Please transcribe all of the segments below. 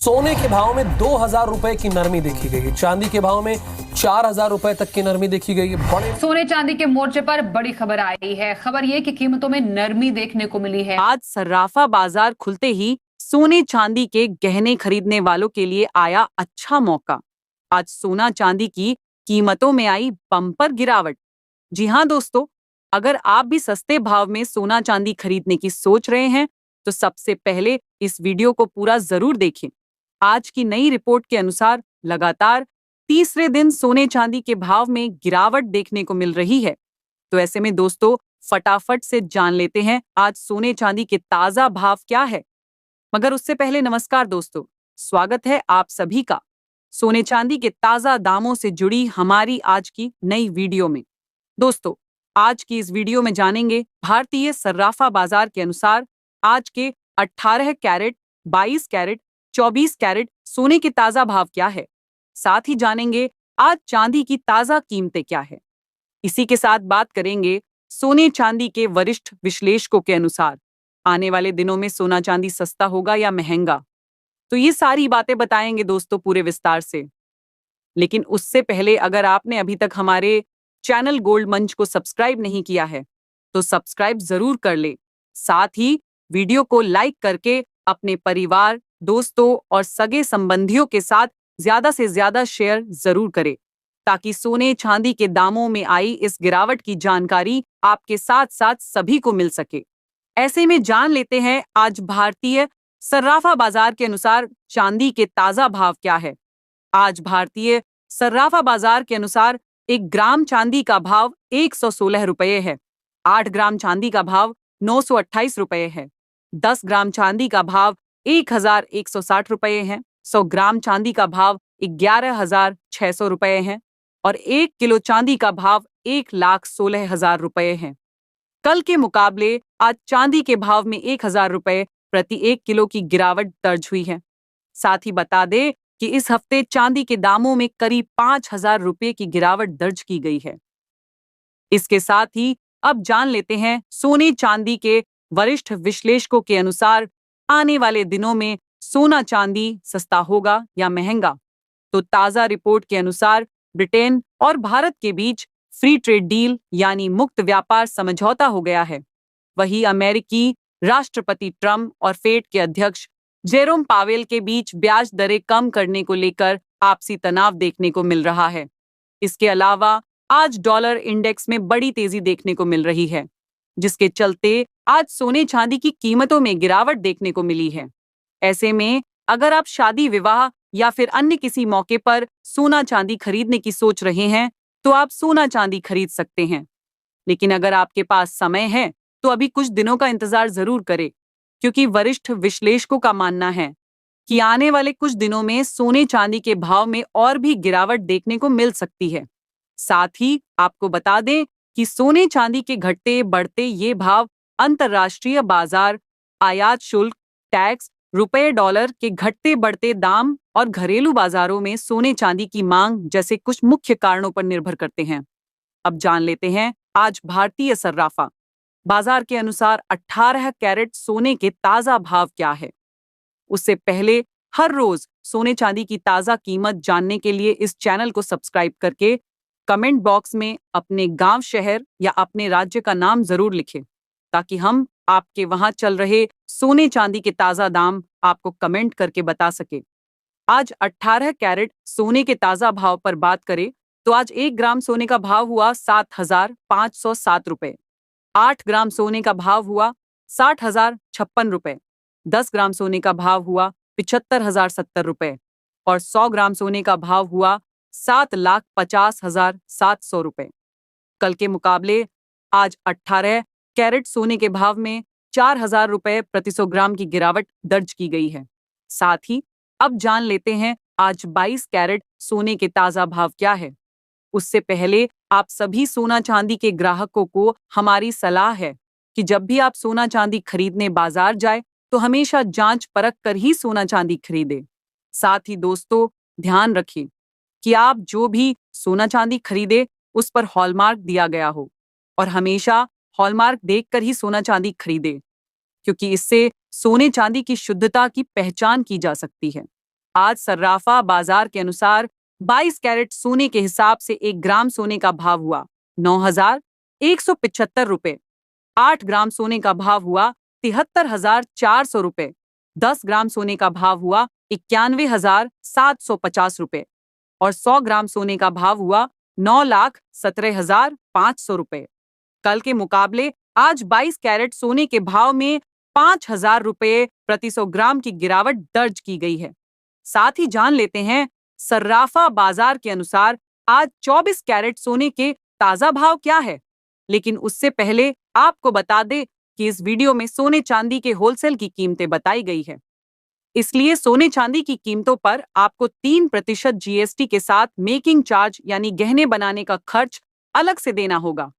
सोने के भाव में 2,000 रुपए की नरमी देखी गई। चांदी के भाव में 4,000 रुपए तक की नरमी देखी गई। बड़े सोने चांदी के मोर्चे पर बड़ी खबर आई है। खबर ये कि कीमतों में नरमी देखने को मिली है। आज सर्राफा बाजार खुलते ही सोने चांदी के गहने खरीदने वालों के लिए आया अच्छा मौका। आज सोना चांदी की कीमतों में आई बम्पर गिरावट। जी हाँ दोस्तों, अगर आप भी सस्ते भाव में सोना चांदी खरीदने की सोच रहे हैं तो सबसे पहले इस वीडियो को पूरा जरूर देखें। आज की नई रिपोर्ट के अनुसार लगातार तीसरे दिन सोने चांदी के भाव में गिरावट देखने को मिल रही है। तो ऐसे में दोस्तों, फटाफट से जान लेते हैं आज सोने चांदी के ताजा भाव क्या है। मगर उससे पहले नमस्कार दोस्तों, स्वागत है आप सभी का सोने चांदी के ताजा दामों से जुड़ी हमारी आज की नई वीडियो में। दोस्तों, आज की इस वीडियो में जानेंगे भारतीय सर्राफा बाजार के अनुसार आज के 18 कैरेट, 22 कैरेट, 24 कैरेट सोने के ताजा भाव क्या है। साथ ही जानेंगे आज चांदी की ताजा कीमतें क्या है। इसी के साथ बात करेंगे सोने चांदी के वरिष्ठ विश्लेषकों के अनुसार आने वाले दिनों में सोना चांदी सस्ता होगा या महंगा। तो ये सारी बातें बताएंगे दोस्तों पूरे विस्तार से। लेकिन उससे पहले अगर आपने अभी तक हमारे चैनल गोल्ड मंच को सब्सक्राइब नहीं किया है तो सब्सक्राइब जरूर कर ले। साथ ही वीडियो को लाइक करके अपने परिवार, दोस्तों और सगे संबंधियों के साथ ज्यादा से ज्यादा शेयर जरूर करें ताकि सोने चांदी के दामों में आई इस गिरावट की जानकारी आपके साथ साथ सभी को मिल सके। ऐसे में जान लेते हैं आज भारतीय सर्राफा बाजार के अनुसार चांदी के ताजा भाव क्या है। आज भारतीय सर्राफा बाजार के अनुसार 1 ग्राम चांदी का भाव 116 रुपये है। 8 ग्राम चांदी का भाव 928 रुपये है। 10 ग्राम चांदी का भाव 1,160 रुपये है। 100 ग्राम चांदी का भाव 11,600 रुपये है और 1 किलो चांदी का भाव 1,16,000 रुपये है। कल के मुकाबले आज चांदी के भाव में 1,000 रुपये प्रति 1 किलो की गिरावट दर्ज हुई है। साथ ही बता दें कि इस हफ्ते चांदी के दामों में करीब 5,000 रुपये की गिरावट दर्ज की गई है। इसके साथ ही अब जान लेते हैं सोने चांदी के वरिष्ठ विश्लेषकों के अनुसार आने वाले दिनों में सोना चांदी सस्ता होगा या महंगा। तो ताजा रिपोर्ट के अनुसार ब्रिटेन और भारत के बीच फ्री ट्रेड डील यानी मुक्त व्यापार समझौता हो गया है। वहीं अमेरिकी राष्ट्रपति ट्रंप और फेड के अध्यक्ष जेरोम पावेल के बीच ब्याज दरें कम करने को लेकर आपसी तनाव देखने को मिल रहा है। इसके अलावा आज डॉलर इंडेक्स में बड़ी तेजी देखने को मिल रही है, जिसके चलते आज सोने चांदी की कीमतों में गिरावट देखने को मिली है। ऐसे में अगर आप शादी विवाह या फिर अन्य किसी मौके पर सोना चांदी खरीदने की सोच रहे हैं तो आप सोना चांदी खरीद सकते हैं। लेकिन अगर आपके पास समय है तो अभी कुछ दिनों का इंतजार जरूर करें, क्योंकि वरिष्ठ विश्लेषकों का मानना है कि आने वाले कुछ दिनों में सोने चांदी के भाव में और भी गिरावट देखने को मिल सकती है। साथ ही आपको बता दें कि सोने चांदी के घटते बढ़ते ये भाव अंतर्राष्ट्रीय बाजार, आयात शुल्क, टैक्स, रुपए डॉलर के घटते बढ़ते दाम और घरेलू बाजारों में सोने चांदी की मांग जैसे कुछ मुख्य कारणों पर निर्भर करते हैं। अब जान लेते हैं आज भारतीय सर्राफा बाजार के अनुसार 18 कैरेट सोने के ताजा भाव क्या है। उससे पहले हर रोज सोने चांदी की ताजा कीमत जानने के लिए इस चैनल को सब्सक्राइब करके कमेंट बॉक्स में अपने गांव, शहर या अपने राज्य का नाम जरूर लिखें ताकि हम आपके वहां चल रहे सोने चांदी के ताजा दाम आपको कमेंट करके बता सके। आज 18 कैरेट सोने के ताजा भाव पर बात करें तो आज 1 ग्राम सोने का भाव हुआ 7,507 रुपए। 8 ग्राम सोने का भाव हुआ 60,056 रुपए। 10 ग्राम सोने का भाव हुआ 75,070 रुपए और 100 ग्राम सोने का भाव हुआ 7,50,700 रुपए। कल के मुकाबले आज 18 कैरेट सोने के भाव में 4,000 रुपए प्रति 100 ग्राम की गिरावट दर्ज की गई है। साथ ही अब जान लेते हैं आज 22 कैरेट सोने के ताजा भाव क्या है। उससे पहले आप सभी सोना चांदी के ग्राहकों को हमारी सलाह है कि जब भी आप सोना चांदी खरीदने बाजार जाए तो हमेशा जांच परख कर ही सोना चांदी खरीदें। साथ ही दोस्तों, ध्यान रखें कि आप जो भी सोना चांदी खरीदे उस पर हॉलमार्क दिया गया हो और हमेशा हॉलमार्क देखकर ही सोना चांदी खरीदे, क्योंकि इससे सोने चांदी की शुद्धता की पहचान की जा सकती है। आज सर्राफा बाजार के अनुसार 22 कैरेट सोने के हिसाब से 1 ग्राम सोने का भाव हुआ 9,175 रुपए। 8 ग्राम सोने का भाव हुआ 73,400 रुपए। 10 ग्राम सोने का भाव हुआ 91,750 रुपए और 100 ग्राम सोने का भाव हुआ 9,17,500 रुपए। कल के मुकाबले आज 22 कैरेट सोने के भाव में 5,000 रुपए प्रति 100 ग्राम की गिरावट दर्ज की गई है। साथ ही जान लेते हैं सर्राफा बाजार के अनुसार आज 24 कैरेट सोने के ताजा भाव क्या है। लेकिन उससे पहले आपको बता दें कि इस वीडियो में सोने चांदी के होलसेल की कीमतें बताई गई है, इसलिए सोने चांदी की कीमतों पर आपको 3% जीएसटी के साथ मेकिंग चार्ज यानी गहने बनाने का खर्च अलग से देना होगा।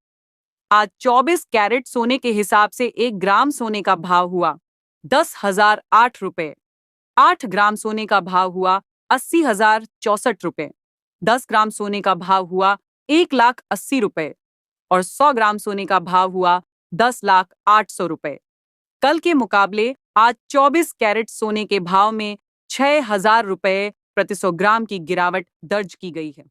आज 24 कैरेट सोने के हिसाब से 1 ग्राम सोने का भाव हुआ 10,008 रुपए। 8 ग्राम सोने का भाव हुआ 80,064 रुपए। 10 ग्राम सोने का भाव हुआ 1,80,000 रुपए और 100 ग्राम सोने का भाव हुआ 10,08,000 रुपए। कल के मुकाबले आज 24 कैरेट सोने के भाव में 6,000 रुपए प्रति 100 ग्राम की गिरावट दर्ज की गई है।